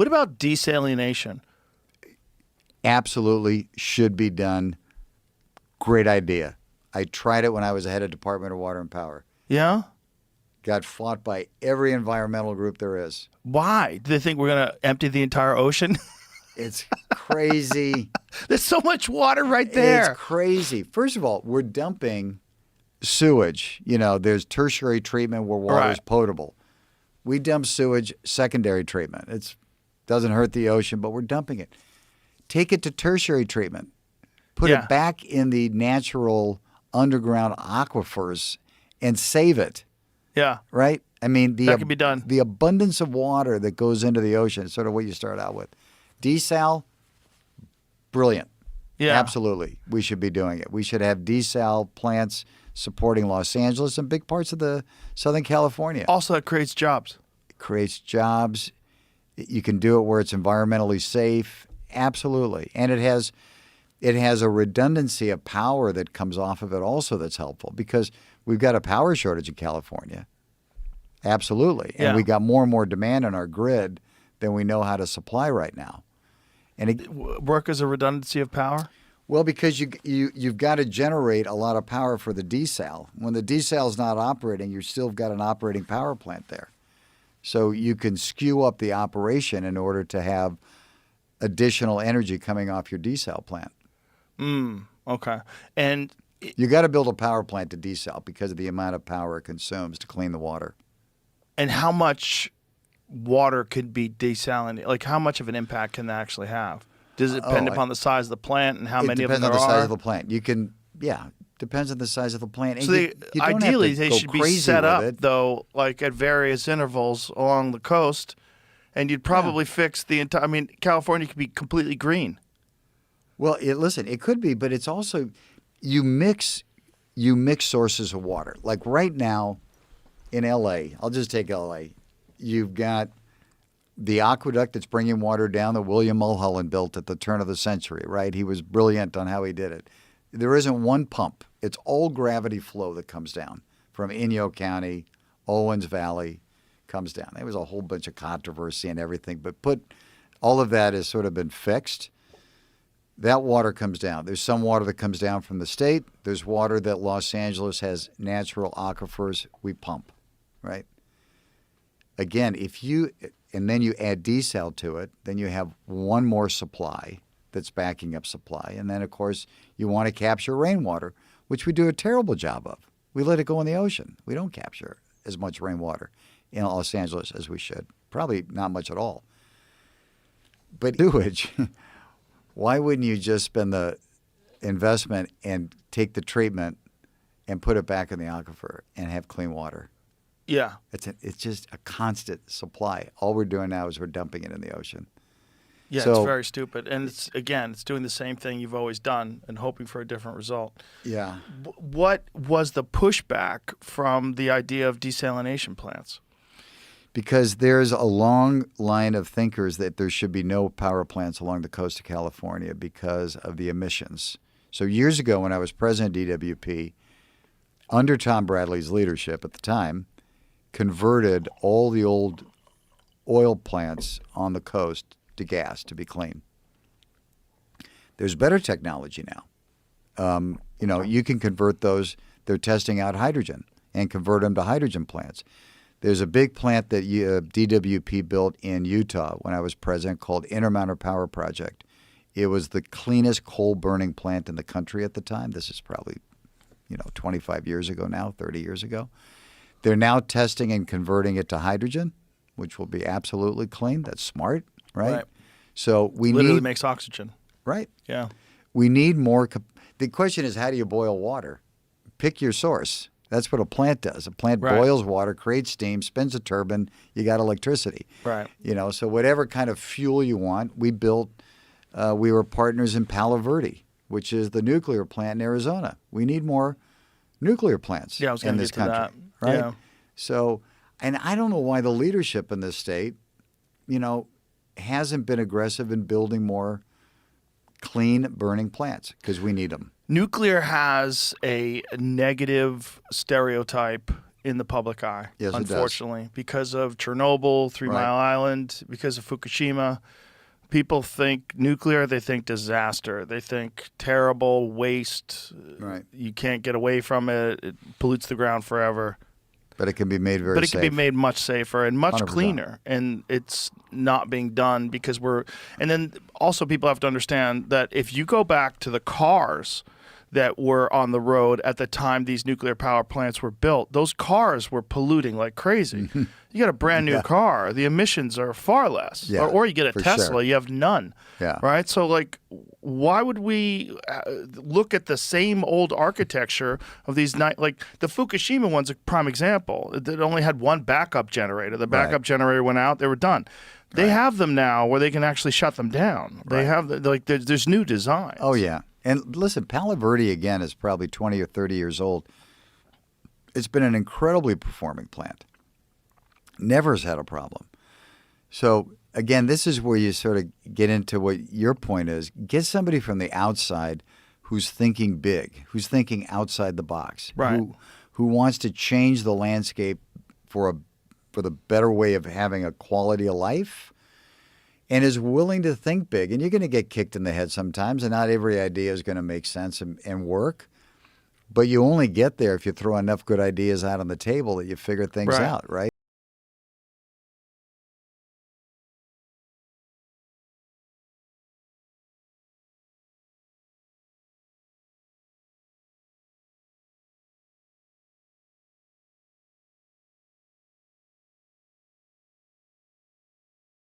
What about desalination? Absolutely should be done. Great idea. I tried it when I was the head of Department of Water and Power. Yeah? Got fought by every environmental group there is. Why? Do they think we're going to empty the entire ocean? It's crazy. There's so much water right there. It's crazy. First of all, we're dumping sewage. You know, there's tertiary treatment where water is potable. We dump sewage, secondary treatment. It doesn't hurt the ocean, but we're dumping it. Take it to tertiary treatment. Put it back in the natural underground aquifers and save it. Yeah. Right? I mean, that can be done. The abundance of water that goes into the ocean is sort of what you start out with. Desal, brilliant. Yeah. Absolutely. We should be doing it. We should have desal plants supporting Los Angeles and big parts of the Southern California. Also, it creates jobs. It creates jobs. You can do it where it's environmentally safe. Absolutely. And it has a redundancy of power that comes off of it also that's helpful because we've got a power shortage in California. Absolutely. And we got more and more demand on our grid than we know how to supply right now. And work as a redundancy of power? Well, because you've got to generate a lot of power for the desal. When the desal's not operating, you've still got an operating power plant there. So you can skew up the operation in order to have additional energy coming off your desal plant. Okay. And you got to build a power plant to desal because of the amount of power it consumes to clean the water. And how much water could be desalinated? Like, how much of an impact can that actually have? Does it depend upon the size of the plant and how many of them there are? It depends on the size of the plant. You can, depends on the size of the plant. So ideally, they should be set up, though, like at various intervals along the coast, and you'd probably fix the entire. I mean, California could be completely green. Well, listen, it could be, but it's also you mix sources of water. Like right now in L.A., I'll just take L.A. You've got the aqueduct that's bringing water down that William Mulholland built at the turn of the century, right? He was brilliant on how he did it. There isn't one pump. It's all gravity flow that comes down from Inyo County, Owens Valley, comes down. There was a whole bunch of controversy and everything, but all of that has sort of been fixed. That water comes down. There's some water that comes down from the state. There's water that Los Angeles has natural aquifers we pump, right? Again, and then you add desal to it, then you have one more supply that's backing up supply. And then, of course, you want to capture rainwater, which we do a terrible job of. We let it go in the ocean. We don't capture as much rainwater in Los Angeles as we should. Probably not much at all. But sewage, why wouldn't you just spend the investment and take the treatment and put it back in the aquifer and have clean water? Yeah. It's just a constant supply. All we're doing now is we're dumping it in the ocean. Yeah, so, it's very stupid. And it's doing the same thing you've always done and hoping for a different result. Yeah. What was the pushback from the idea of desalination plants? Because there's a long line of thinkers that there should be no power plants along the coast of California because of the emissions. So years ago when I was president of DWP, under Tom Bradley's leadership at the time, converted all the old oil plants on the coast to gas to be clean. There's better technology now. You can convert those. They're testing out hydrogen and convert them to hydrogen plants. There's a big plant that DWP built in Utah when I was president called Intermountain Power Project. It was the cleanest coal-burning plant in the country at the time. This is probably, 25 years ago now, 30 years ago. They're now testing and converting it to hydrogen, which will be absolutely clean. That's smart, right? So we literally makes oxygen. Right. Yeah. We need more. The question is, how do you boil water? Pick your source. That's what a plant does. A plant boils water, creates steam, spins a turbine. You got electricity. Right. So whatever kind of fuel you want, we built. We were partners in Palo Verde, which is the nuclear plant in Arizona. We need more nuclear plants in this country. That. Right? Yeah. So, and I don't know why the leadership in this state, hasn't been aggressive in building more clean burning plants because we need them. Nuclear has a negative stereotype in the public eye, Yes, unfortunately, because of Chernobyl, 3 Mile Island, because of Fukushima. People think nuclear, they think disaster. They think terrible waste. Right. You can't get away from it. It pollutes the ground forever. But it can be made very safe. But it can be made much safer and much 100%. cleaner. And it's not being done because and then also people have to understand that if you go back to the cars that were on the road at the time these nuclear power plants were built, those cars were polluting like crazy. You get a brand new car, the emissions are far less. Yeah, or you get a Tesla, sure. you have none. Yeah. Right? So, like, why would we look at the same old architecture of these, like, the Fukushima one's a prime example. It only had one backup generator. The backup generator went out, they were done. They have them now where they can actually shut them down. They have, like, there's new designs. Oh, yeah. And listen, Palo Verde, again, is probably 20 or 30 years old. It's been an incredibly performing plant. Never has had a problem. So, again, this is where you sort of get into what your point is. Get somebody from the outside who's thinking big, who's thinking outside the box, right? Who wants to change the landscape for the better way of having a quality of life, and is willing to think big. And you're going to get kicked in the head sometimes, and not every idea is going to make sense and work. But you only get there if you throw enough good ideas out on the table that you figure things out, right?